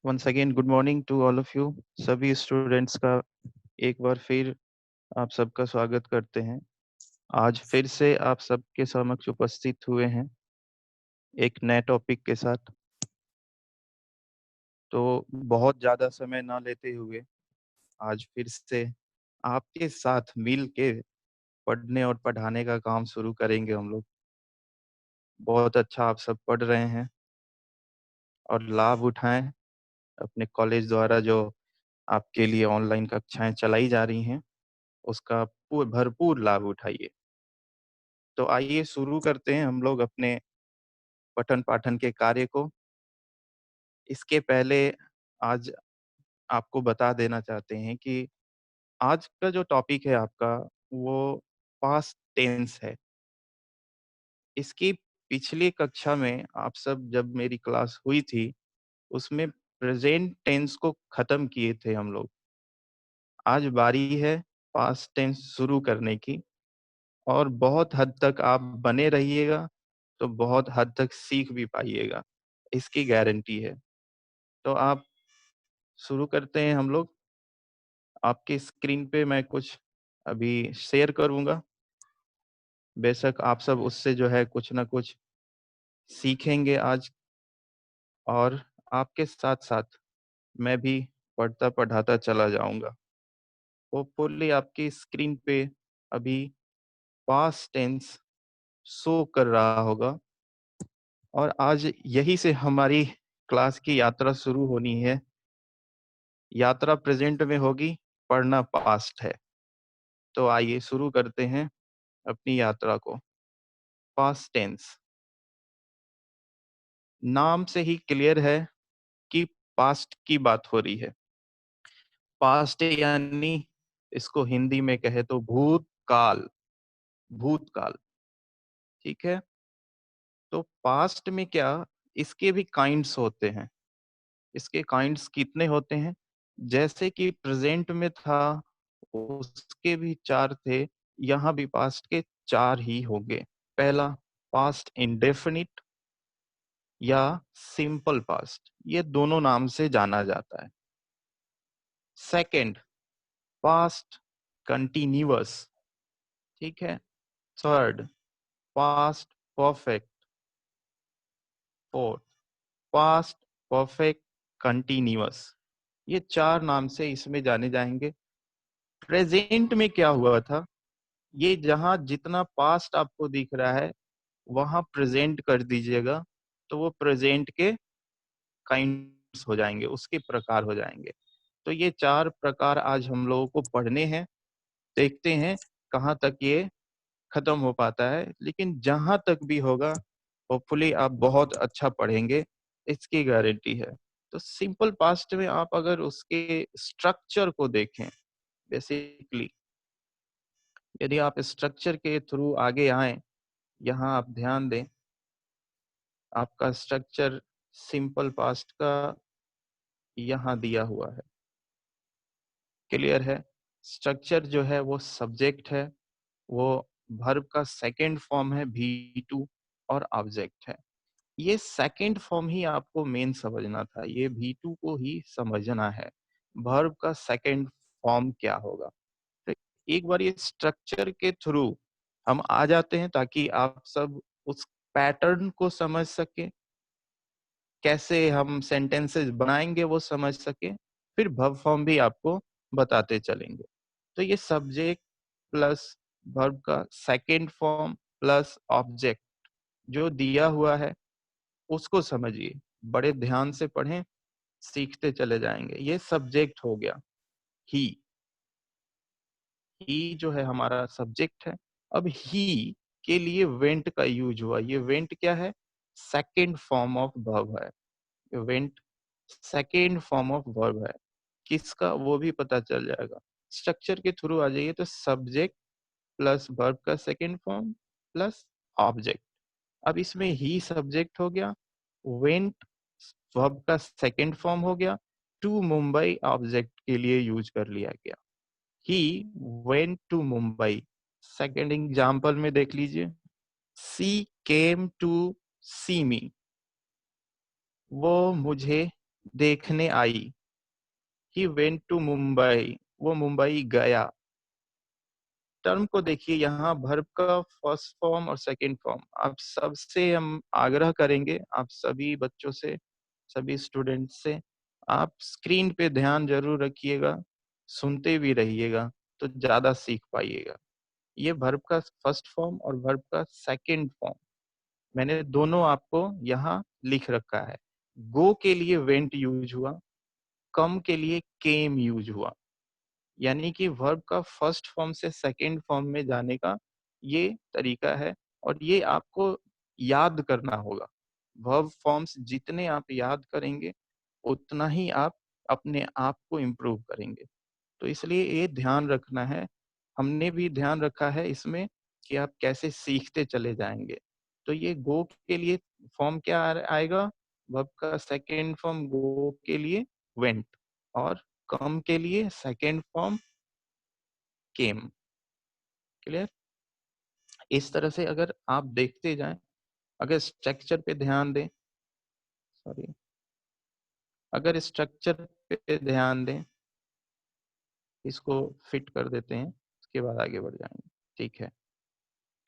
Once again good morning to all of you. सभी students का एक बार फिर आप सबका स्वागत करते हैं। आज फिर से आप सबके समक्ष उपस्थित हुए हैं एक नए टॉपिक के साथ। तो बहुत ज़्यादा समय ना लेते हुए आज फिर से आपके साथ मिल के पढ़ने और पढ़ाने का काम शुरू करेंगे हम लोग। बहुत अच्छा आप सब पढ़ रहे हैं और लाभ उठाएं अपने कॉलेज द्वारा जो आपके लिए ऑनलाइन कक्षाएं चलाई जा रही हैं, उसका भरपूर लाभ उठाइए। तो आइए शुरू करते हैं हम लोग अपने पठन पाठन के कार्य को। इसके पहले आज आपको बता देना चाहते हैं कि आज का जो टॉपिक है आपका, वो पास्ट टेंस है। इसकी पिछली कक्षा में आप सब जब मेरी क्लास हुई थी, उसमें प्रेजेंट टेंस को खत्म किए थे हम लोग। आज बारी है पास्ट टेंस शुरू करने की और बहुत हद तक आप बने रहिएगा तो बहुत हद तक सीख भी पाइएगा, इसकी गारंटी है। तो आप शुरू करते हैं हम लोग। आपके स्क्रीन पे मैं कुछ अभी शेयर करूंगा। बेशक आप सब उससे जो है कुछ ना कुछ सीखेंगे आज, और आपके साथ साथ मैं भी पढ़ता पढ़ाता चला जाऊंगा। होपफुली आपकी स्क्रीन पे अभी पास्ट टेंस शो कर रहा होगा, और आज यही से हमारी क्लास की यात्रा शुरू होनी है। यात्रा प्रेजेंट में होगी, पढ़ना पास्ट है। तो आइए शुरू करते हैं अपनी यात्रा को। पास्ट टेंस नाम से ही क्लियर है कि पास्ट की बात हो रही है। पास्ट यानी इसको हिंदी में कहे तो भूतकाल। भूतकाल, ठीक है। तो पास्ट में क्या, इसके भी काइंड्स होते हैं। इसके काइंड्स कितने होते हैं? जैसे कि प्रेजेंट में था, उसके भी चार थे, यहाँ भी पास्ट के चार ही होंगे। पहला, पास्ट इंडेफिनिट या सिंपल पास्ट, ये दोनों नाम से जाना जाता है। सेकंड, पास्ट कंटिन्यूअस, ठीक है। Third, past perfect. Fourth, past perfect continuous. ये चार नाम से इसमें जाने जाएंगे। प्रेजेंट में क्या हुआ था, ये जहां जितना पास्ट आपको दिख रहा है वहां प्रेजेंट कर दीजिएगा, तो वो प्रेजेंट के काइंड्स हो जाएंगे, उसके प्रकार हो जाएंगे। तो ये चार प्रकार आज हम लोगों को पढ़ने हैं। देखते हैं कहाँ तक ये खत्म हो पाता है, लेकिन जहां तक भी होगा होपफुली आप बहुत अच्छा पढ़ेंगे, इसकी गारंटी है। तो सिंपल पास्ट में आप अगर उसके स्ट्रक्चर को देखें, बेसिकली यदि आप स्ट्रक्चर के थ्रू आगे आए, यहाँ आप ध्यान दें, आपका स्ट्रक्चर सिंपल पास्ट का यहाँ दिया हुआ है। क्लियर है? स्ट्रक्चर जो है वो सब्जेक्ट है, वो वर्ब का सेकंड फॉर्म है V2, और ऑब्जेक्ट है। ये सेकंड फॉर्म ही आपको मेन समझना था, ये V2 को ही समझना है। वर्ब का सेकंड फॉर्म क्या होगा, तो एक बार ये स्ट्रक्चर के थ्रू हम आ जाते हैं ताकि आप सब उस पैटर्न को समझ सके, कैसे हम सेंटेंसेस बनाएंगे वो समझ सके, फिर वर्ब फॉर्म भी आपको बताते चलेंगे। तो ये सब्जेक्ट प्लस वर्ब का सेकंड फॉर्म प्लस ऑब्जेक्ट जो दिया हुआ है, उसको समझिए, बड़े ध्यान से पढ़ें, सीखते चले जाएंगे। ये सब्जेक्ट हो गया, ही। ही जो है हमारा सब्जेक्ट है। अब ही के लिए वेंट का यूज हुआ। ये वेंट क्या है? सेकंड फॉर्म ऑफ वर्ब है। Went second form of verb है। किसका, वो भी पता चल जाएगा। स्ट्रक्चर के थ्रू आ जाइए तो सब्जेक्ट प्लस वर्ब का सेकेंड फॉर्म प्लस ऑब्जेक्ट। अब इसमें ही सब्जेक्ट हो गया, वेंट वर्ब का सेकेंड फॉर्म हो गया, टू मुंबई ऑब्जेक्ट के लिए यूज कर लिया गया। He went to Mumbai. Second example में देख लीजिए, सी केम टू सी मी, वो मुझे देखने आई, ही वेंट टू मुंबई, वो मुंबई गया। टर्म को देखिए, यहाँ वर्ब का फर्स्ट फॉर्म और सेकंड फॉर्म। आप सबसे हम आग्रह करेंगे, आप सभी बच्चों से, सभी स्टूडेंट से, आप स्क्रीन पे ध्यान जरूर रखिएगा, सुनते भी रहिएगा, तो ज्यादा सीख पाइएगा। ये वर्ब का फर्स्ट फॉर्म और वर्ब का सेकंड फॉर्म मैंने दोनों आपको यहाँ लिख रखा है। गो के लिए वेंट यूज हुआ, कम के लिए केम यूज हुआ। यानी कि वर्ब का फर्स्ट फॉर्म से सेकंड फॉर्म में जाने का ये तरीका है, और ये आपको याद करना होगा। वर्ब फॉर्म्स जितने आप याद करेंगे, उतना ही आप अपने आप को इम्प्रूव करेंगे। तो इसलिए ये ध्यान रखना है। हमने भी ध्यान रखा है इसमें कि आप कैसे सीखते चले जाएंगे। तो ये गो के लिए फॉर्म क्या आएगा? वर्ब का सेकंड फॉर्म गो के लिए वेंट, और कम के लिए सेकंड फॉर्म केम। क्लियर? इस तरह से अगर आप देखते जाएं, अगर स्ट्रक्चर पे ध्यान दें, सॉरी, अगर स्ट्रक्चर पे ध्यान दें, इसको फिट कर देते हैं, उसके बाद आगे बढ़ जाएंगे। ठीक है,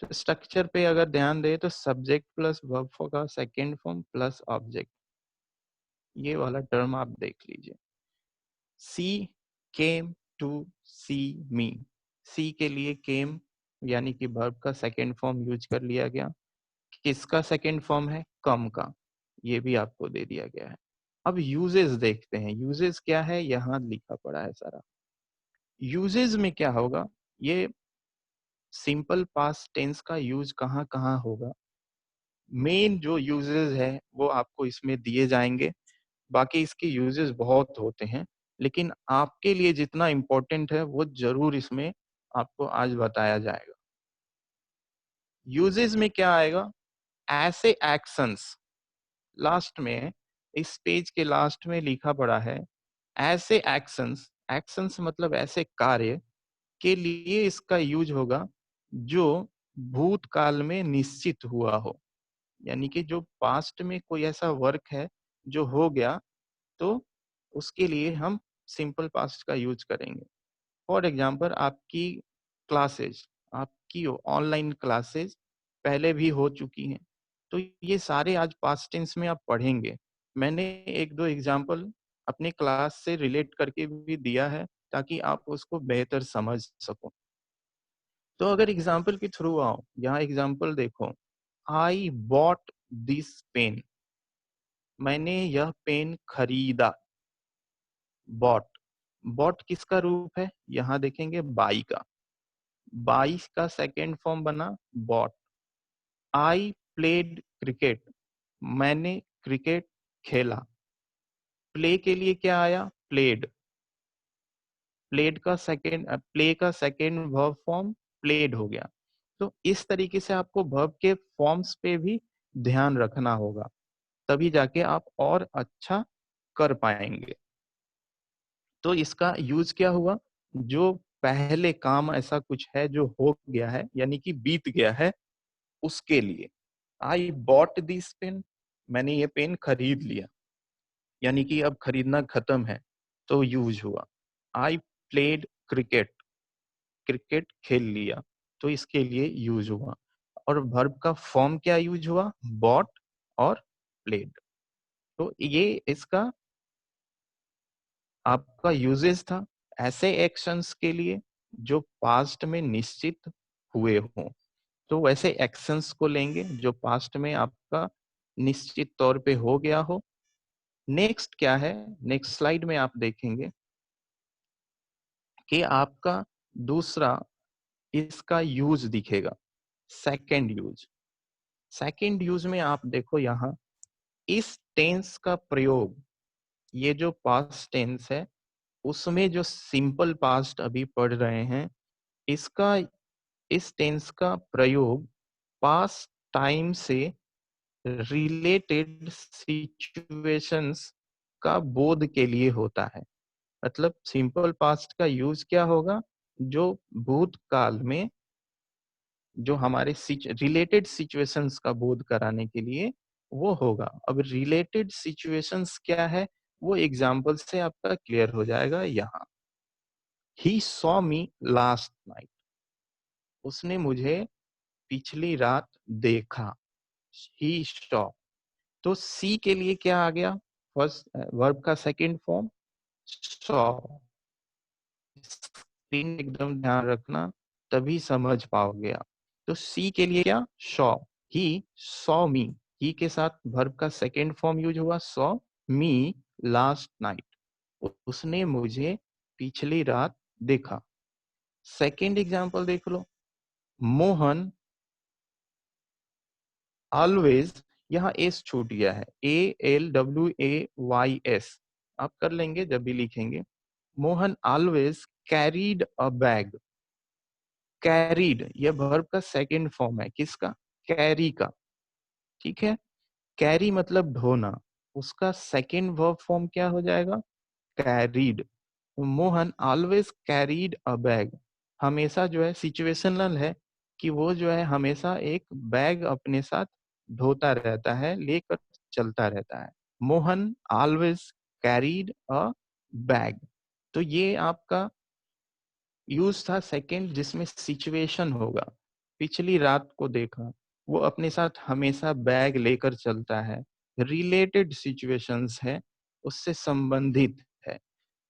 तो स्ट्रक्चर पे अगर ध्यान दें तो सब्जेक्ट प्लस वर्ब का सेकंड फॉर्म प्लस ऑब्जेक्ट, ये वाला टर्म आप देख लीजिए। सी केम टू सी मी, सी के लिए केम यानी कि वर्ब का सेकंड फॉर्म यूज कर लिया गया। किसका सेकंड फॉर्म है? कम का, ये भी आपको दे दिया गया है। अब यूजेस देखते हैं, यूजेस क्या है, यहाँ लिखा पड़ा है सारा। यूजेस में क्या होगा, ये सिंपल पास्ट टेंस का यूज कहाँ कहाँ होगा, मेन जो यूजेस है वो आपको इसमें दिए जाएंगे। बाकी इसके यूजेस बहुत होते हैं, लेकिन आपके लिए जितना इम्पोर्टेंट है वो जरूर इसमें आपको आज बताया जाएगा। यूजेस में क्या आएगा, ऐसे एक्शंस, लास्ट में, इस पेज के लास्ट में लिखा पड़ा है ऐसे एक्शंस, एक्शंस मतलब ऐसे कार्य के लिए इसका यूज होगा जो भूतकाल में निश्चित हुआ हो। यानी कि जो पास्ट में कोई ऐसा वर्क है जो हो गया, तो उसके लिए हम सिंपल पास्ट का यूज करेंगे। फॉर एग्जाम्पल, आपकी क्लासेज, आपकी ऑनलाइन क्लासेज पहले भी हो चुकी हैं, तो ये सारे आज पास्ट टेंस में आप पढ़ेंगे। मैंने एक दो एग्जाम्पल अपनी क्लास से रिलेट करके भी दिया है, ताकि आप उसको बेहतर समझ सको। तो अगर एग्जाम्पल के थ्रू आओ, यहाँ एग्जाम्पल देखो, आई बॉट दिस पेन, मैंने यह पेन खरीदा। बॉट, बॉट किसका रूप है? यहाँ देखेंगे बाई का, बाई का सेकेंड फॉर्म बना बॉट। आई प्लेड क्रिकेट, मैंने क्रिकेट खेला। प्ले के लिए क्या आया? प्लेड, प्लेड का सेकेंड, प्ले का सेकेंड वर्ब फॉर्म प्लेड हो गया। तो इस तरीके से आपको वर्ब के फॉर्म्स पे भी ध्यान रखना होगा, तभी जाके आप और अच्छा कर पाएंगे। तो इसका यूज क्या हुआ, जो पहले काम ऐसा कुछ है जो हो गया है, यानी कि बीत गया है, उसके लिए। आई बॉट दिस पेन, मैंने ये पेन खरीद लिया, यानी कि अब खरीदना खत्म है, तो यूज हुआ। आई प्लेड क्रिकेट, क्रिकेट खेल लिया, तो इसके लिए यूज हुआ। और वर्ब का फॉर्म क्या यूज हुआ? बॉट और प्लेड। तो ये इसका आपका यूजेस था, ऐसे एक्शंस के लिए जो पास्ट में निश्चित हुए हों। तो वैसे एक्शंस को लेंगे जो पास्ट में आपका निश्चित तौर पे हो गया हो। नेक्स्ट क्या है, नेक्स्ट स्लाइड में आप देखेंगे कि आपका दूसरा इसका यूज दिखेगा, सेकंड यूज। सेकंड यूज में आप देखो यहाँ, इस टेंस का प्रयोग, ये जो पास्ट टेंस है उसमें जो सिंपल पास्ट अभी पढ़ रहे हैं, इसका, इस टेंस का प्रयोग पास्ट टाइम से रिलेटेड सिचुएशंस का बोध के लिए होता है। मतलब सिंपल पास्ट का यूज क्या होगा, जो भूतकाल में जो हमारे रिलेटेड सिचुएशंस का बोध कराने के लिए वो होगा। अब रिलेटेड सिचुएशंस क्या है, वो एग्जाम्पल से आपका क्लियर हो जाएगा यहाँ। He saw me last night, उसने मुझे पिछली रात देखा। ही सॉ, तो सी के लिए क्या आ गया, फर्स्ट वर्ब का सेकंड फॉर्म सॉ। स्क्रीन एकदम ध्यान रखना, तभी समझ पाओगे आप। तो सी के लिए क्या, सॉ। ही सॉ मी, ही के साथ वर्ब का सेकंड फॉर्म यूज हुआ सॉ मी लास्ट नाइट, उसने मुझे पिछली रात देखा। सेकंड एग्जांपल देख लो, मोहन ऑलवेज, यहाँ एस छूट गया है, ALWAYS आप कर लेंगे जब भी लिखेंगे। Mohan always carried a bag. Carried ये वर्ब का सेकंड फॉर्म है, किसका, कैरी का। ठीक है, कैरी मतलब ढोना, उसका सेकंड वर्ब फॉर्म क्या हो जाएगा, carried. Mohan always carried a bag, हमेशा जो है सिचुएशनल है, कि वो जो है हमेशा एक बैग अपने साथ ढोता रहता है, लेकर चलता रहता है। Mohan always carried a bag. तो ये आपका यूज था सेकंड, जिसमें सिचुएशन होगा। पिछली रात को देखा, वो अपने साथ हमेशा बैग लेकर चलता है, रिलेटेड सिचुएशंस है, उससे संबंधित है।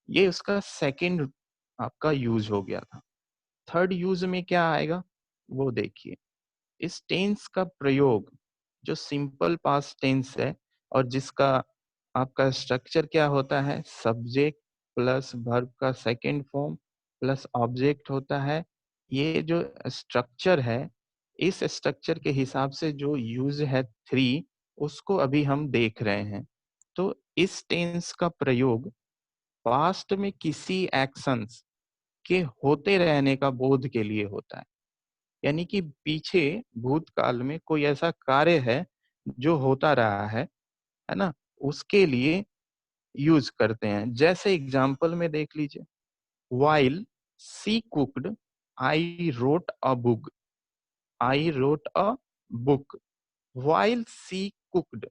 ये उसका सेकंड आपका यूज हो गया था। थर्ड यूज में क्या आएगा वो देखिए। इस टेंस का प्रयोग, जो सिंपल पास्ट टेंस है और जिसका आपका स्ट्रक्चर क्या होता है, सब्जेक्ट प्लस वर्ब का सेकंड फॉर्म प्लस ऑब्जेक्ट होता है। ये जो स्ट्रक्चर है, इस स्ट्रक्चर के हिसाब से जो यूज है थ्री, उसको अभी हम देख रहे हैं। तो इस टेंस का प्रयोग पास्ट में किसी एक्शंस के होते रहने का बोध के लिए होता है, यानी कि पीछे भूतकाल में कोई ऐसा कार्य है जो होता रहा है ना, उसके लिए यूज करते हैं। जैसे एग्जाम्पल में देख लीजिए, while she cooked I wrote a book. I wrote a book, while she cooked,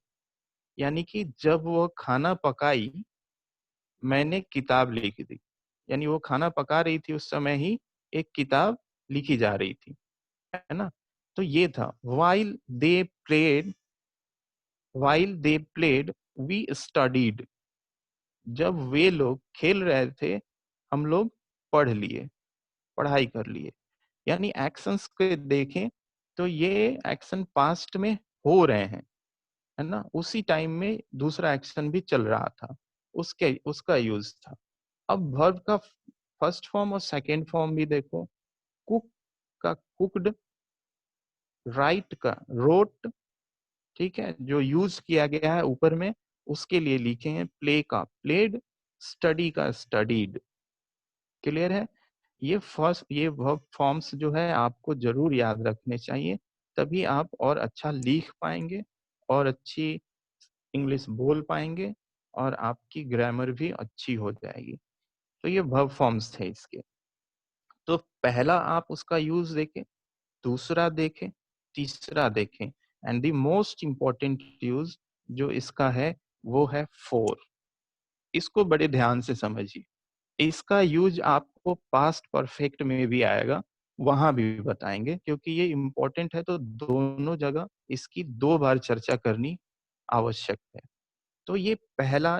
यानी कि जब वो खाना पकाई, मैंने किताब लिखी थी। यानी वो खाना पका रही थी, उस समय ही एक किताब लिखी जा रही थी, है ना। तो ये था while they played we studied, जब वे लोग खेल रहे थे, हम लोग पढ़ लिए, पढ़ाई कर लिए। यानी एक्शंस के देखें तो ये एक्शन पास्ट में हो रहे हैं, है ना, उसी टाइम में दूसरा एक्शन भी चल रहा था, उसके उसका यूज था। अब वर्ब का फर्स्ट फॉर्म और सेकंड फॉर्म भी देखो। कुक का कुक्ड, राइट का रोट, ठीक है, जो यूज किया गया है ऊपर में उसके लिए लिखे हैं। प्ले का प्लेड, स्टडी का स्टडीड। क्लियर है। ये वर्ब फॉर्म्स जो है आपको जरूर याद रखने चाहिए, तभी आप और अच्छा लिख पाएंगे और अच्छी इंग्लिश बोल पाएंगे और आपकी ग्रामर भी अच्छी हो जाएगी। तो ये वर्ब फॉर्म्स थे इसके। तो पहला आप उसका यूज देखें, दूसरा देखें, तीसरा देखें, and the most important use जो इसका है वो है फोर। इसको बड़े ध्यान से समझिए। इसका यूज आपको पास्ट परफेक्ट में भी आएगा, वहां भी बताएंगे, क्योंकि ये इंपॉर्टेंट है, तो दोनों जगह इसकी दो बार चर्चा करनी आवश्यक है। तो ये पहला,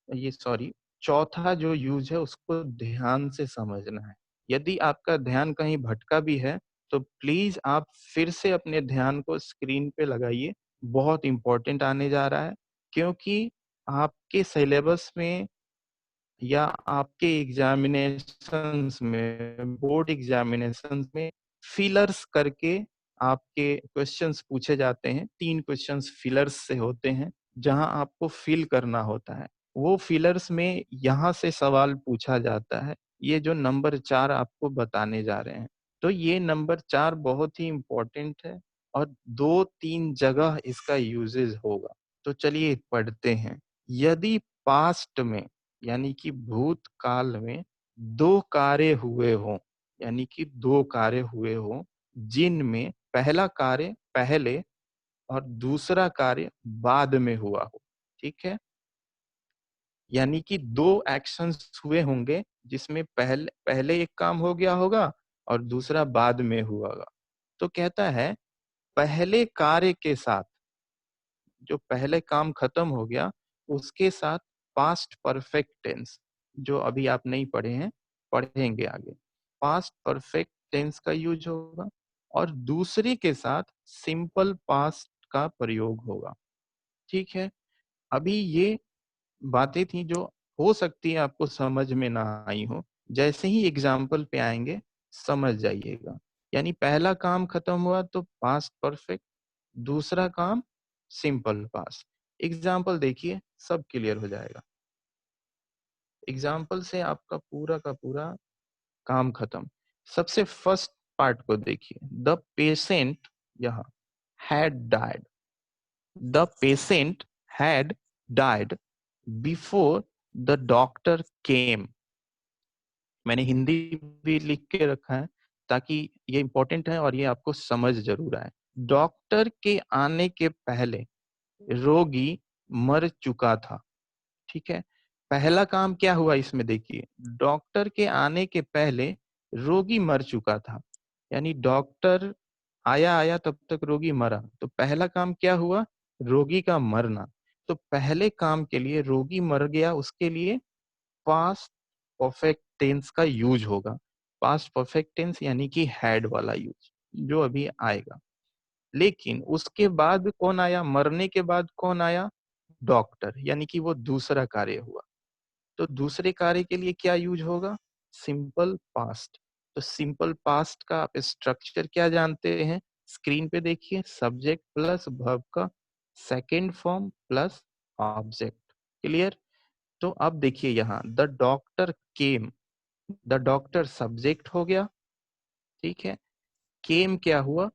ये सॉरी, चौथा जो यूज है उसको ध्यान से समझना है। यदि आपका ध्यान कहीं भटका भी है तो प्लीज आप फिर से अपने ध्यान को स्क्रीन पे लगाइए, बहुत इंपॉर्टेंट आने जा रहा है। क्योंकि आपके सिलेबस में या आपके एग्जामिनेशंस में, बोर्ड एग्जामिनेशंस में फिलर्स करके आपके क्वेश्चंस पूछे जाते हैं। 3 क्वेश्चंस फिलर्स से होते हैं, जहां आपको फिल करना होता है। वो फिलर्स में यहाँ से सवाल पूछा जाता है। ये जो नंबर 4 आपको बताने जा रहे हैं, तो ये नंबर 4 बहुत ही इम्पोर्टेंट है और 2-3 जगह इसका यूजेज होगा। तो चलिए पढ़ते हैं। यदि पास्ट में, यानी कि भूतकाल में दो कार्य हुए हों, यानी कि दो कार्य हुए हों जिनमें पहला कार्य पहले और दूसरा कार्य बाद में हुआ हो, ठीक है। यानी कि 2 एक्शंस हुए होंगे जिसमें पहले पहले एक काम हो गया होगा और दूसरा बाद में हुआ होगा। तो कहता है पहले कार्य के साथ जो पहले काम खत्म हो गया उसके साथ पास्ट परफेक्ट टेंस जो अभी आप नहीं पढ़े हैं पढ़ेंगे आगे, पास्ट परफेक्ट टेंस का यूज होगा और दूसरे के साथ सिंपल पास्ट का प्रयोग होगा। ठीक है, अभी ये बातें थी जो हो सकती है आपको समझ में ना आई हो, जैसे ही एग्जाम्पल पे आएंगे समझ जाइएगा। यानी पहला काम खत्म हुआ तो पास्ट परफेक्ट, दूसरा काम सिंपल पास्ट। एग्जाम्पल देखिए सब क्लियर हो जाएगा। एग्जाम्पल से आपका पूरा का पूरा काम खत्म। सबसे फर्स्ट पार्ट को देखिए, द पेशेंट यहाँ had died, the patient had died before the doctor केम। मैंने हिंदी भी लिख के रखा है ताकि ये इंपॉर्टेंट है और ये आपको समझ जरूर आए। डॉक्टर के आने के पहले रोगी मर चुका था। ठीक है, पहला काम क्या हुआ इसमें देखिए, डॉक्टर के आने के पहले रोगी मर चुका था। यानी डॉक्टर आया आया तब तक रोगी मरा, तो पहला काम क्या हुआ, रोगी का मरना। तो पहले काम के लिए रोगी मर गया, उसके लिए पास्ट परफेक्ट टेंस का यूज होगा। पास्ट परफेक्ट टेंस यानी कि हैड वाला यूज जो अभी आएगा। लेकिन उसके बाद कौन आया, मरने के बाद कौन आया, डॉक्टर, यानी कि वो दूसरा कार्य हुआ। तो दूसरे कार्य के लिए क्या यूज होगा, सिंपल पास्ट। तो सिंपल पास्ट का आप स्ट्रक्चर क्या जानते हैं, स्क्रीन पे देखिए, सब्जेक्ट प्लस वर्ब का second form plus object. Clear. तो अब देखिए यहाँ the doctor came, the doctor subject हो गया। ठीक है, केम क्या हुआ,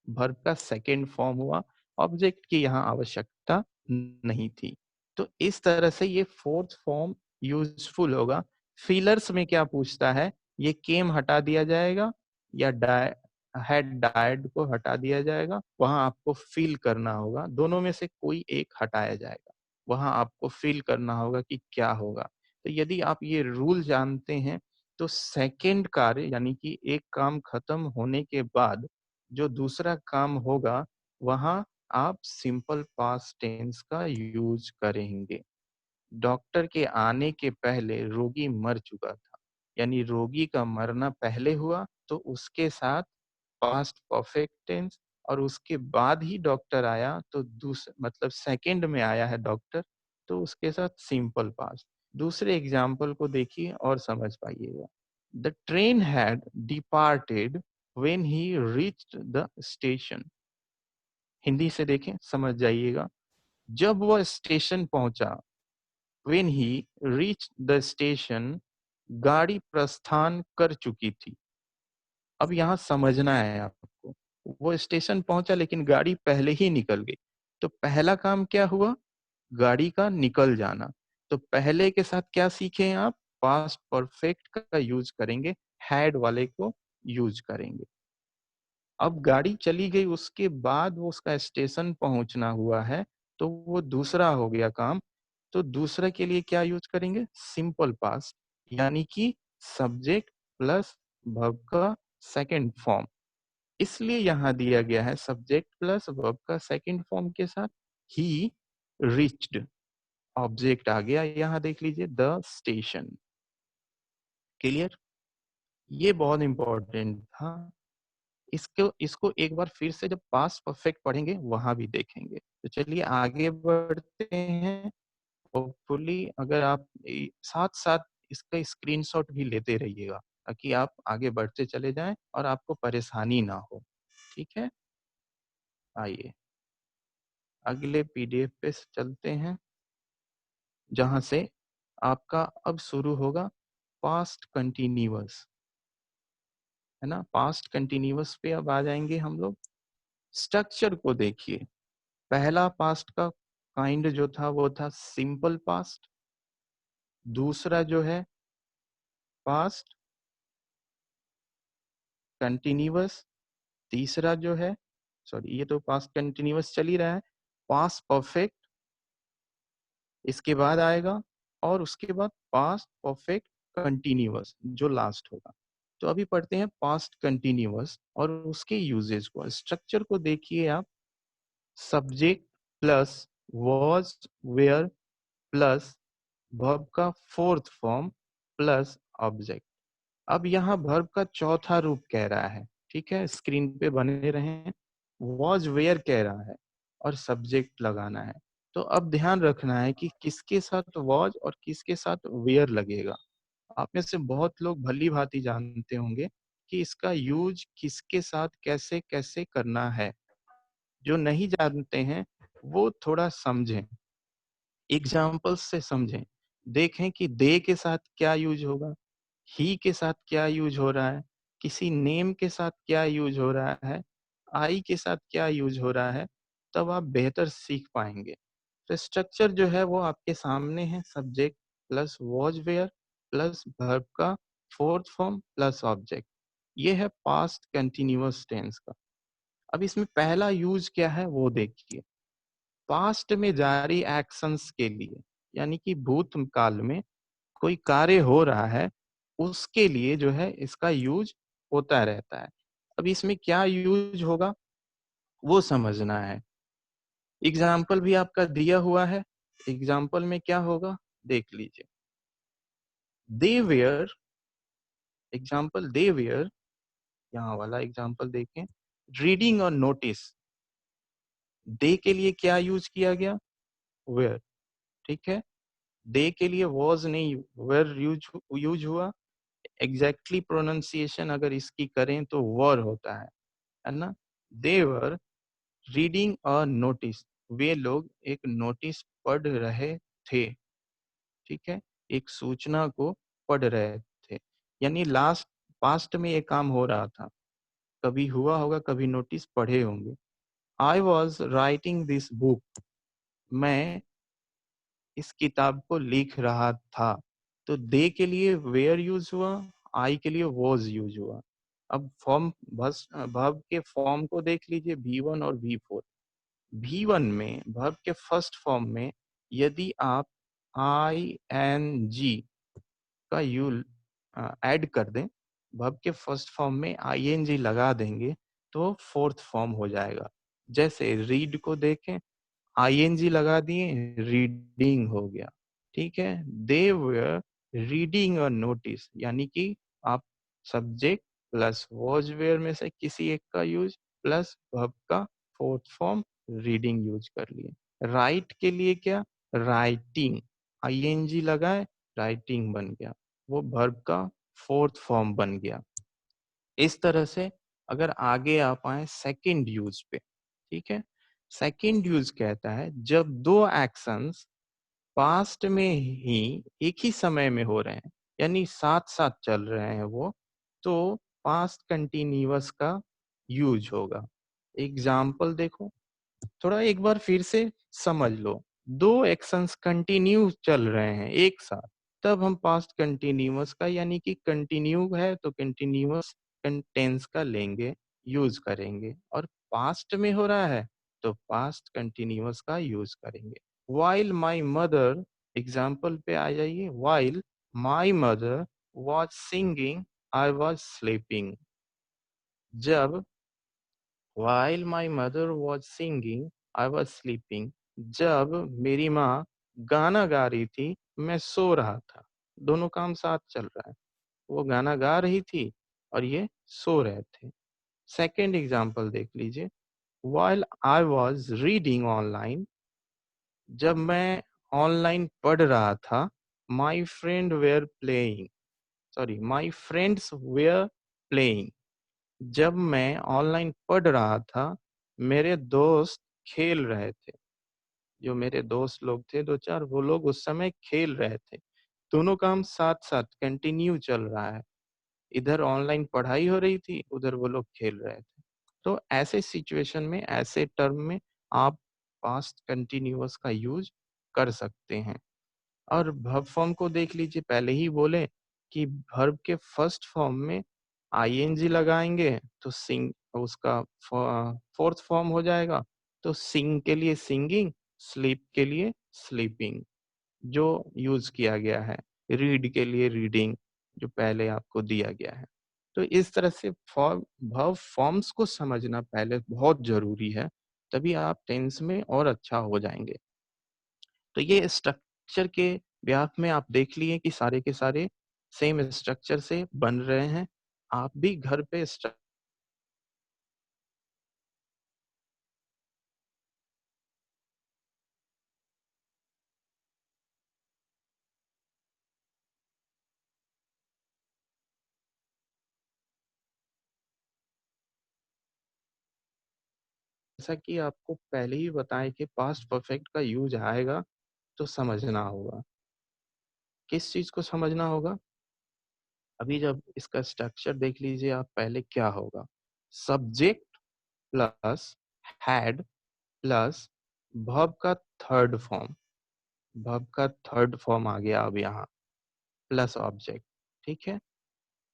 वर्ब का सेकेंड फॉर्म हुआ, ऑब्जेक्ट की यहाँ आवश्यकता नहीं थी। तो इस तरह से ये फोर्थ फॉर्म यूजफुल होगा। फिलर्स में क्या पूछता है, ये केम हटा दिया जाएगा या हैड डाइड को हटा दिया जाएगा, वहां आपको फील करना होगा, दोनों में से कोई एक हटाया जाएगा, वहां आपको फील करना होगा कि क्या होगा। तो यदि आप ये रूल जानते हैं तो सेकेंड कार्य यानी कि एक काम खत्म होने के बाद जो दूसरा काम होगा वहां आप सिंपल पास्ट टेंस का यूज करेंगे। डॉक्टर के आने के पहले रोगी मर चुका था, यानी रोगी का मरना पहले हुआ तो उसके साथ पास्ट परफेक्ट टेंस, और उसके बाद ही डॉक्टर आया तो मतलब सेकंड में आया है डॉक्टर, तो उसके साथ सिंपल पास्ट। दूसरे एग्जाम्पल को देखिए और समझ पाइएगा। The train had departed when he reached the station. Hindi से देखें समझ जाइएगा। जब वह स्टेशन पहुंचा, when he reached the station, गाड़ी प्रस्थान कर चुकी थी। अब यहाँ समझना है आपको, वो स्टेशन पहुंचा लेकिन गाड़ी पहले ही निकल गई। तो पहला काम क्या हुआ, गाड़ी का निकल जाना। तो पहले के साथ क्या सीखे आप, पास्ट परफेक्ट का यूज करेंगे, हैड वाले को यूज करेंगे। अब गाड़ी चली गई, उसके बाद वो उसका स्टेशन पहुंचना हुआ है, तो वो दूसरा हो गया काम। तो दूसरा के लिए क्या यूज करेंगे, सिंपल पास्ट, यानी कि सब्जेक्ट प्लस वर्ब का सेकंड फॉर्म। इसलिए यहां दिया गया है सब्जेक्ट प्लस वर्ब का सेकंड फॉर्म के साथ ही रिच्ड, ऑब्जेक्ट आ गया, यहां देख लीजिए द स्टेशन। क्लियर। ये बहुत इंपॉर्टेंट था। इसको इसको एक बार फिर से जब पास्ट परफेक्ट पढ़ेंगे वहां भी देखेंगे। तो चलिए आगे बढ़ते हैं। होपफुली अगर आप साथ साथ इसका स्क्रीनशॉट भी लेते रहिएगा ताकि आप आगे बढ़ते चले जाएं और आपको परेशानी ना हो। ठीक है, आइए अगले पीडीएफ पे चलते हैं जहां से आपका अब शुरू होगा पास्ट कंटिन्यूअस, है ना। पास्ट कंटिन्यूअस पे अब आ जाएंगे हम लोग। स्ट्रक्चर को देखिए, पहला पास्ट का काइंड जो था वो था सिंपल पास्ट, दूसरा जो है पास्ट कंटिन्यूअस, तीसरा जो है, सॉरी ये तो पास्ट कंटिन्यूअस चल ही रहा है, पास्ट परफेक्ट, इसके बाद आएगा और उसके बाद पास्ट परफेक्ट कंटिन्यूअस जो लास्ट होगा। तो अभी पढ़ते हैं पास्ट कंटिन्यूअस और उसके यूजेस को। स्ट्रक्चर को देखिए आप, subject plus was were plus verb का फोर्थ फॉर्म प्लस ऑब्जेक्ट। अब यहाँ वर्ब का चौथा रूप कह रहा है, ठीक है, स्क्रीन पे बने रहे। वॉज वेयर कह रहा है और सब्जेक्ट लगाना है। तो अब ध्यान रखना है कि किसके साथ वॉज और किसके साथ वेयर लगेगा। आप में से बहुत लोग भली भांति जानते होंगे कि इसका यूज किसके साथ कैसे कैसे करना है। जो नहीं जानते हैं वो थोड़ा समझें, एग्जाम्पल्स से समझें। देखें कि दे के साथ क्या यूज होगा, ही के साथ क्या यूज हो रहा है, किसी नेम के साथ क्या यूज हो रहा है, आई के साथ क्या यूज हो रहा है। तब आप बेहतर सीख पाएंगे। तो स्ट्रक्चर जो है वो आपके सामने है, subject plus was were plus verb का फोर्थ फॉर्म प्लस ऑब्जेक्ट। ये है पास्ट कंटिन्यूअस टेंस का। अब इसमें पहला यूज क्या है वो देखिए। पास्ट में जारी एक्शंस के लिए, यानी कि भूतकाल में कोई कार्य हो रहा है उसके लिए जो है इसका यूज होता रहता है। अब इसमें क्या यूज होगा वो समझना है। एग्जाम्पल भी आपका दिया हुआ है, एग्जाम्पल में क्या होगा देख लीजिए। दे वेयर, एग्जाम्पल दे वेयर, यहाँ वाला एग्जाम्पल देखें, रीडिंग और नोटिस। दे के लिए क्या यूज किया गया, वेयर, ठीक है। दे के लिए वॉज नहीं, वेयर यूज यूज हुआ। एग्जैक्टली प्रोनाउंसिएशन अगर इसकी करें तो वर होता है ना। दे वर रीडिंग अ नोटिस, वे लोग एक नोटिस पढ़ रहे थे, ठीक है, एक सूचना को पढ़ रहे थे। यानी लास्ट पास्ट में ये काम हो रहा था, कभी हुआ होगा, कभी नोटिस पढ़े होंगे। I was writing this book, मैं इस किताब को लिख रहा था। तो दे के लिए वेयर यूज हुआ, आई के लिए वॉज यूज हुआ। अब फॉर्म बस वर्ब के फॉर्म को देख लीजिए, V1 और V4। V1 में वर्ब के फर्स्ट फॉर्म में यदि आप ING का यू ऐड कर दें, वर्ब के फर्स्ट फॉर्म में ING लगा देंगे तो फोर्थ फॉर्म हो जाएगा। जैसे रीड को देखें, ING लगा दिए, रीडिंग हो गया, ठीक है। दे वर रीडिंग अ नोटिस, यानी कि आप सब्जेक्ट प्लस वॉज वेयर में से किसी एक का यूज प्लस वर्ब का फोर्थ फॉर्म रीडिंग यूज कर लिए। राइट के लिए क्या, राइटिंग, ING लगाए, राइटिंग बन गया, वो वर्ब का फोर्थ फॉर्म बन गया। इस तरह से अगर आगे आप आए सेकंड यूज पे, ठीक है। सेकंड यूज कहता है जब दो एक्शंस पास्ट में ही एक ही समय में हो रहे हैं, यानी साथ साथ चल रहे हैं वो, तो पास्ट कंटिन्यूअस का यूज होगा। एग्जाम्पल देखो, थोड़ा एक बार फिर से समझ लो। दो एक्शंस कंटिन्यू चल रहे हैं एक साथ, तब हम पास्ट कंटिन्यूअस का, यानी कि कंटिन्यू है तो कंटिन्यूअस टेंस का लेंगे, यूज करेंगे। और पास्ट में हो रहा है तो पास्ट कंटिन्यूअस का यूज करेंगे। वाइल माई मदर, एग्जाम्पल पे आ जाइए। While my mother was singing I was sleeping. जब While my mother was singing, I was sleeping. जब मेरी माँ गाना गा रही थी, मैं सो रहा था। दोनों काम साथ चल रहा है। वो गाना गा रही थी और ये सो रहे थे। सेकेंड एग्जाम्पल देख लीजिए। While I was reading online, जब मैं ऑनलाइन पढ़ रहा था, my friend were playing. Sorry, my friends were playing. जब मैं ऑनलाइन पढ़ रहा था, मेरे दोस्त खेल रहे थे। जो मेरे दोस्त लोग थे 2-4, वो लोग उस समय खेल रहे थे। दोनों काम साथ-साथ कंटिन्यू चल रहा है। इधर ऑनलाइन पढ़ाई हो रही थी, उधर वो लोग खेल रहे थे। तो ऐसे सिचुएशन में, ऐसे टर्म में आप पास्ट कंटिन्यूअस का यूज़ कर सकते हैं। और वर्ब फॉर्म को देख लीजिए, पहले ही बोले कि वर्ब के फर्स्ट फॉर्म में आईएनजी लगाएंगे तो सिंग उसका फोर्थ फॉर्म हो जाएगा। तो सिंग के लिए सिंगिंग, स्लीप के लिए स्लीपिंग। जो यूज किया गया है, रीड के लिए रीडिंग जो पहले आपको दिया गया है। तो इस तरह से फॉर्म वर्ब फॉर्म्स को समझना पहले बहुत जरूरी है, तभी आप टेंस में और अच्छा हो जाएंगे। तो ये स्ट्रक्चर के ब्याप में आप देख लिए कि सारे के सारे सेम स्ट्रक्चर से बन रहे हैं। आप भी घर पे जैसा कि आपको पहले ही बताएं कि पास्ट परफेक्ट का यूज आएगा तो समझना होगा। किस चीज को समझना होगा? अभी जब इसका स्ट्रक्चर देख लीजिए आप, पहले क्या होगा? Subject plus had plus verb का थर्ड फॉर्म, वर्ब का थर्ड फॉर्म आ गया अब यहाँ, प्लस ऑब्जेक्ट। ठीक है,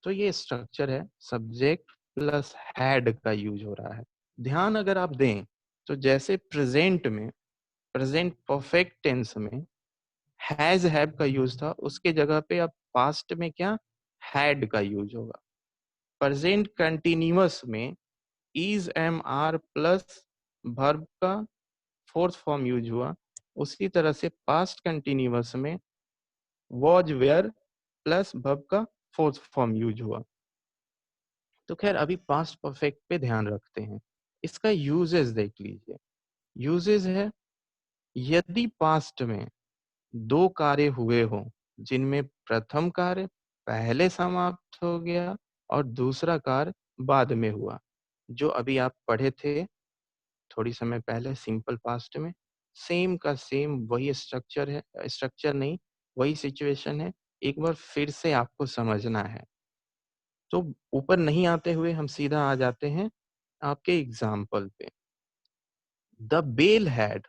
तो ये स्ट्रक्चर है, सब्जेक्ट प्लस हैड का यूज हो रहा है। ध्यान अगर आप दें तो जैसे प्रेजेंट में, प्रेजेंट परफेक्ट टेंस में हैज हैव का यूज था, उसके जगह पे अब पास्ट में क्या, हैड का यूज होगा। प्रेजेंट कंटिन्यूअस में is am are plus verb का फोर्थ फॉर्म यूज हुआ। उसी तरह से पास्ट कंटिन्यूअस में वॉज वेयर प्लस वर्ब का फोर्थ फॉर्म यूज हुआ। तो खैर अभी पास्ट परफेक्ट पे ध्यान रखते हैं। इसका यूजेस देख लीजिए। यूजेस है, यदि पास्ट में दो कार्य हुए हों जिनमें प्रथम कार्य पहले समाप्त हो गया और दूसरा कार्य बाद में हुआ, जो अभी आप पढ़े थे थोड़ी समय पहले सिंपल पास्ट में, सेम का सेम वही स्ट्रक्चर है, स्ट्रक्चर नहीं, वही सिचुएशन है। एक बार फिर से आपको समझना है। तो ऊपर नहीं आते हुए हम सीधा आ जाते हैं आपके एग्जाम्पल पे। द बेल हैड,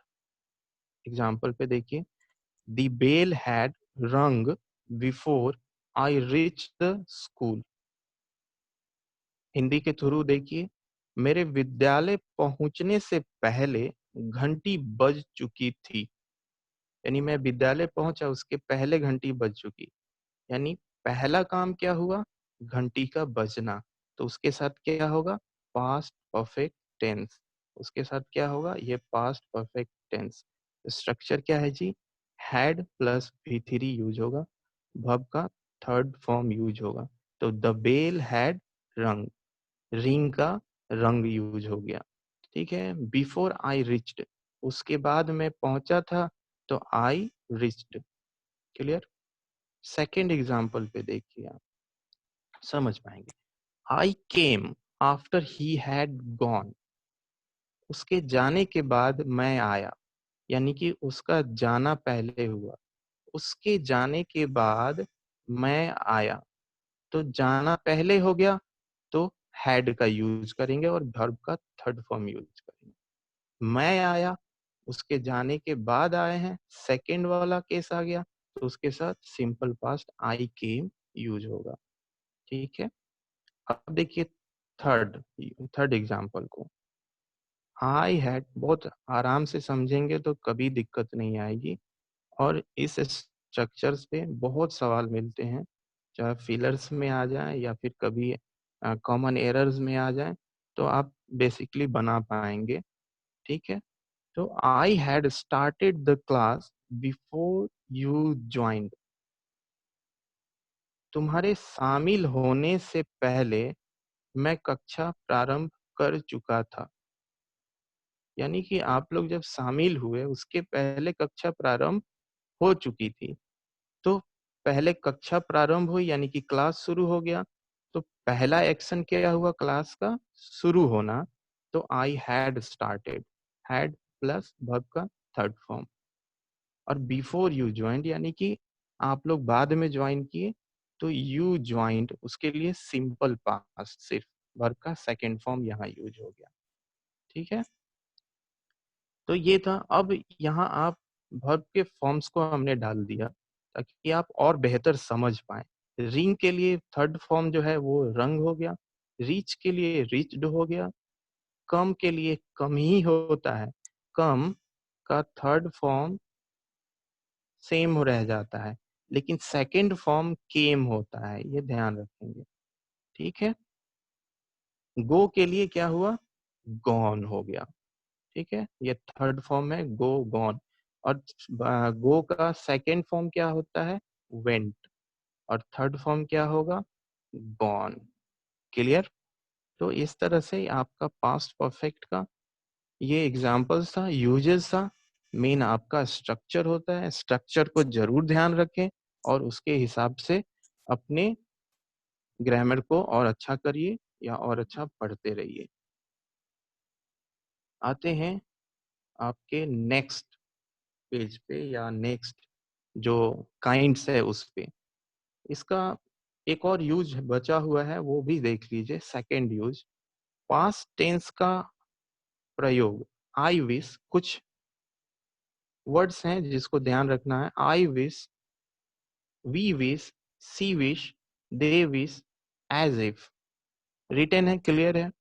एग्जाम्पल पे देखिए, द बेल हैड रंग before I reach the school. Hindi के थ्रू देखिए, मेरे विद्यालय पहुंचने से पहले घंटी बज चुकी थी। यानी मैं विद्यालय पहुंचा उसके पहले घंटी बज चुकी। यानी पहला काम क्या हुआ, घंटी का बजना। तो उसके साथ क्या होगा, पास्ट परफेक्ट टेंस। उसके साथ क्या होगा, ये पास्ट परफेक्ट टेंस। स्ट्रक्चर क्या है जी, had plus V three use होगा, वर्ब का थर्ड फॉर्म यूज होगा। तो the bell had rung, ring का रंग यूज हो गया। ठीक है, बिफोर आई रिच्ड, उसके बाद मैं पहुंचा था, तो I reached. Clear? Second example पे देखिए आप, समझ पाएंगे। I came after he had gone, उसके जाने के बाद मैं आया। यानी कि उसका जाना पहले हुआ, उसके जाने के बाद मैं आया। तो जाना पहले हो गया तो हैड का यूज करेंगे और वर्ब का थर्ड फॉर्म यूज करेंगे। मैं आया, उसके जाने के बाद आए हैं, सेकेंड वाला केस आ गया, तो उसके साथ सिंपल पास्ट आई केम यूज होगा। ठीक है, अब देखिए थर्ड, थर्ड एग्जाम्पल को। आई हैड बहुत आराम से समझेंगे तो कभी दिक्कत नहीं आएगी। और इस स्ट्रक्चर्स पे बहुत सवाल मिलते हैं, चाहे फिलर्स में आ जाए या फिर कभी कॉमन एरर्स में आ जाए, तो आप बेसिकली बना पाएंगे। ठीक है, तो I had started the class before you joined, तुम्हारे शामिल होने से पहले मैं कक्षा प्रारंभ कर चुका था। यानी कि आप लोग जब शामिल हुए उसके पहले कक्षा प्रारंभ हो चुकी थी। तो पहले कक्षा प्रारंभ हुई यानी कि क्लास शुरू हो गया। तो पहला एक्शन क्या हुआ, क्लास का शुरू होना। तो I had started, had plus verb का थर्ड फॉर्म। और बिफोर यू ज्वाइंट यानी कि आप लोग बाद में ज्वाइन किए, तो यू ज्वाइंट उसके लिए सिंपल पास्ट, सिर्फ वर्ब का सेकेंड फॉर्म यहाँ यूज हो गया। ठीक है, तो ये था। अब यहाँ आप वर्ब के फॉर्म्स को हमने डाल दिया ताकि आप और बेहतर समझ पाए। रिंग के लिए थर्ड फॉर्म जो है वो रंग हो गया, रीच के लिए रिच्ड हो गया, कम के लिए कम ही होता है, कम का थर्ड फॉर्म सेम रह जाता है, लेकिन सेकंड फॉर्म केम होता है, ये ध्यान रखेंगे। ठीक है, गो के लिए क्या हुआ, गॉन हो गया। ठीक है, ये थर्ड फॉर्म है गो गॉन। और गो का सेकंड फॉर्म क्या होता है, वेंट। और थर्ड फॉर्म क्या होगा, गॉन। क्लियर। तो इस तरह से आपका पास्ट परफेक्ट का ये एग्जाम्पल्स था, यूजेस था। मेन आपका स्ट्रक्चर होता है, स्ट्रक्चर को जरूर ध्यान रखें और उसके हिसाब से अपने ग्रामर को और अच्छा करिए या और अच्छा पढ़ते रहिए। आते हैं आपके नेक्स्ट पेज पे या नेक्स्ट जो काइंड्स है उस पे। इसका एक और यूज बचा हुआ है, वो भी देख लीजिए। सेकंड यूज, पास्ट टेंस का प्रयोग। आई विश, कुछ वर्ड्स हैं जिसको ध्यान रखना है। I wish, we wish, she wish, they wish, as if. Written है, क्लियर है।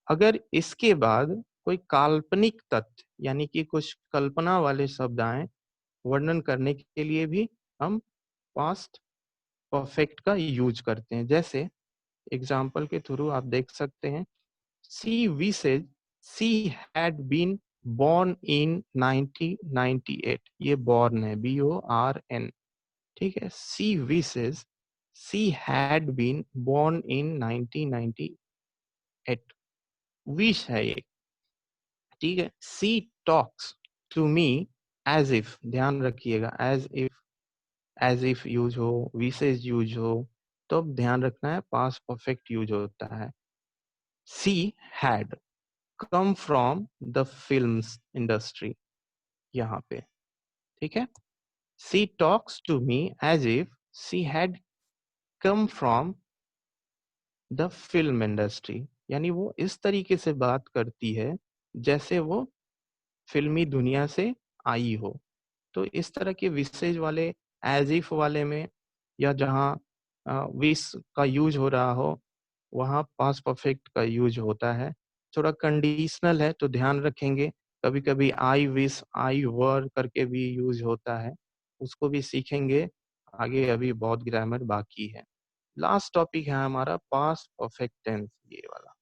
अगर इसके बाद कोई काल्पनिक तथ्य यानी कि कुछ कल्पना वाले शब्द आए वर्णन करने के लिए भी हम पास्ट परफेक्ट का यूज करते हैं। जैसे एग्जाम्पल के थ्रू आप देख सकते हैं, she wishes she had been born in 1998। ये born है, BORN। ठीक है, she wishes she had been born in 1998, wish है ये। ठीक है, she talks to me as if, ध्यान रखिएगा, एज इफ यूज हो, विशेष यूज हो, तो ध्यान रखना है पास्ट परफेक्ट यूज होता है। She had come from the films industry, यहाँ पे। ठीक है, she talks to me as if she had come from the film industry, यानी वो इस तरीके से बात करती है जैसे वो फिल्मी दुनिया से आई हो। तो इस तरह के विशेष वाले, एज इफ वाले में, या जहाँ विश का यूज हो रहा हो, वहाँ पास्ट परफेक्ट का यूज होता है। थोड़ा कंडीशनल है तो ध्यान रखेंगे। कभी कभी आई विश, आई वर करके भी यूज होता है, उसको भी सीखेंगे आगे, अभी बहुत ग्रामर बाकी है। लास्ट टॉपिक है हमारा पास्ट परफेक्ट टेंस, ये वाला।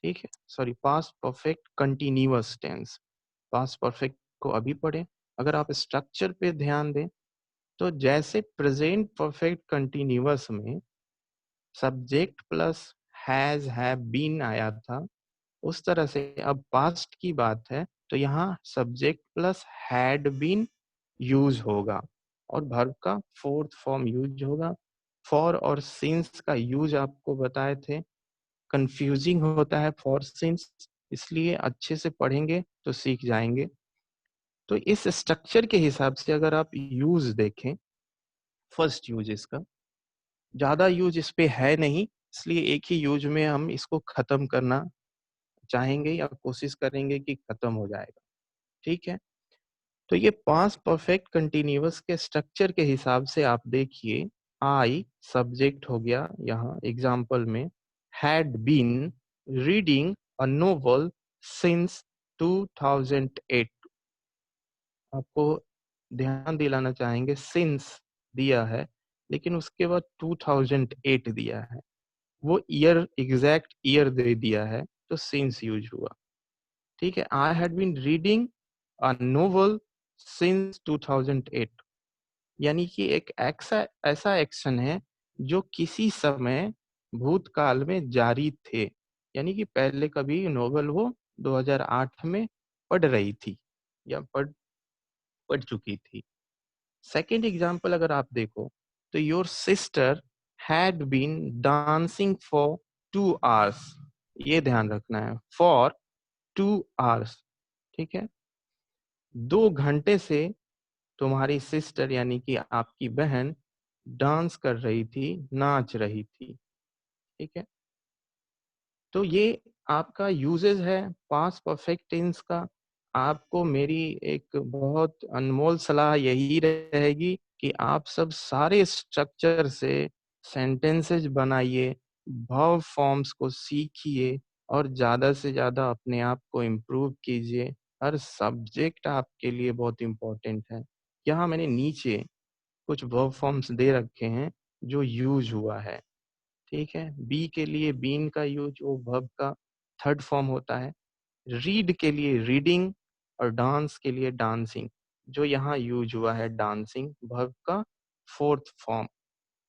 ठीक है, sorry, past perfect continuous tense. Past perfect को अभी पढ़ें। अगर आप स्ट्रक्चर पे ध्यान दें तो जैसे प्रेजेंट परफेक्ट कंटिन्यूअस में subject plus has, have, been आया था, उस तरह से अब पास्ट की बात है तो यहाँ subject plus had been use होगा और वर्ब का फोर्थ फॉर्म यूज होगा। फॉर और सिंस का यूज आपको बताए थे, कंफ्यूजिंग होता है फॉर सिंस, इसलिए अच्छे से पढ़ेंगे तो सीख जाएंगे। तो इस स्ट्रक्चर के हिसाब से अगर आप यूज देखें, फर्स्ट यूज इसका, ज्यादा यूज इस पे है नहीं, इसलिए एक ही यूज में हम इसको खत्म करना चाहेंगे या कोशिश करेंगे कि खत्म हो जाएगा। ठीक है, तो ये पास्ट परफेक्ट कंटिन्यूअस के स्ट्रक्चर के हिसाब से आप देखिए, आई सब्जेक्ट हो गया यहाँ एग्जाम्पल में, had been reading a novel since 2008। आपको ध्यान दिलाना चाहेंगे, सिंस दिया है लेकिन उसके बाद 2008 दिया है, वो ईयर, एग्जैक्ट ईयर दे दिया है, तो सिंस यूज हुआ। ठीक है, I had been reading a novel since 2008, यानी कि एक ऐसा ऐसा एक्शन है जो किसी समय भूतकाल में जारी थे, यानी कि पहले कभी नोवेल वो 2008 में पढ़ रही थी या पढ़ चुकी थी। सेकेंड एग्जाम्पल अगर आप देखो तो your sister had been dancing for 2 hours, ये ध्यान रखना है, फॉर 2 आवर्स। ठीक है, 2 घंटे से तुम्हारी सिस्टर यानी कि आपकी बहन डांस कर रही थी, नाच रही थी। ठीक है, तो ये आपका यूजेस है पास्ट परफेक्ट टेंस का। आपको मेरी एक बहुत अनमोल सलाह यही रहेगी कि आप सब सारे स्ट्रक्चर से सेंटेंसेस बनाइए, वर्ब फॉर्म्स को सीखिए और ज्यादा से ज्यादा अपने आप को इम्प्रूव कीजिए। हर सब्जेक्ट आपके लिए बहुत इम्पोर्टेंट है। यहाँ मैंने नीचे कुछ वर्ब फॉर्म्स दे रखे हैं जो यूज़ हुआ है, ठीक है? बी के लिए बीन का यूज़ वो वर्ब का थर्ड फॉर्म होता है। रीड के लिए रीडिंग और डांस के लिए डांसिंग, जो यहाँ यूज़ हुआ है डांसिंग वर्ब का फोर्थ फॉर्म।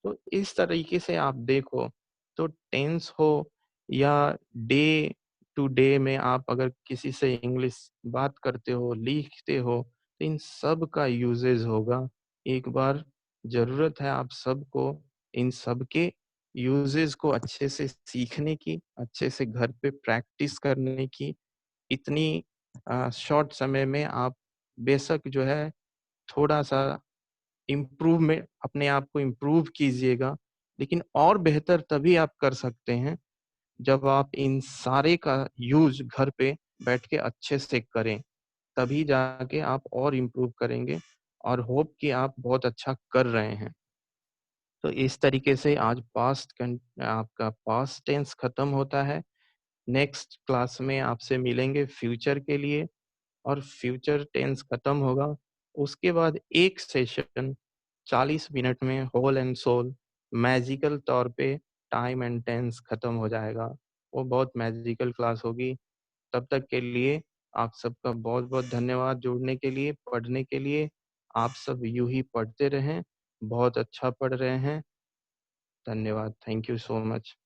तो इस तरीके से आप देखो तो टेंस हो या डे टू डे में आप अगर किसी से इंग्लिश बात करते हो, लिखते हो, तो इन सब का यूजेस होगा। एक बार ज़रूरत है आप सबको इन सब के यूजेस को अच्छे से सीखने की, अच्छे से घर पे प्रैक्टिस करने की। इतनी शॉर्ट समय में आप बेशक जो है थोड़ा-सा इम्प्रूवमेंट अपने आप को इम्प्रूव कीजिएगा, लेकिन और बेहतर तभी आप कर सकते हैं, जब आप इन सारे का यूज़ घर पे बैठ के अच्छे से करें। तभी जाके आप और इम्प्रूव करेंगे और होप कि आप बहुत अच्छा कर रहे हैं। तो इस तरीके से आज आपका पास्ट टेंस खत्म होता है। नेक्स्ट क्लास में आपसे मिलेंगे फ्यूचर के लिए और फ्यूचर टेंस खत्म होगा। उसके बाद एक सेशन 40 मिनट में होल एंड सोल मैजिकल तौर पे टाइम एंड टेंस खत्म हो जाएगा। वो बहुत मैजिकल क्लास होगी। तब तक के लिए आप सबका बहुत-बहुत धन्यवाद जुड़ने के लिए, पढ़ने के लिए। आप सब यूँ ही पढ़ते रहें। बहुत अच्छा पढ़ रहे हैं। धन्यवाद। Thank you so much.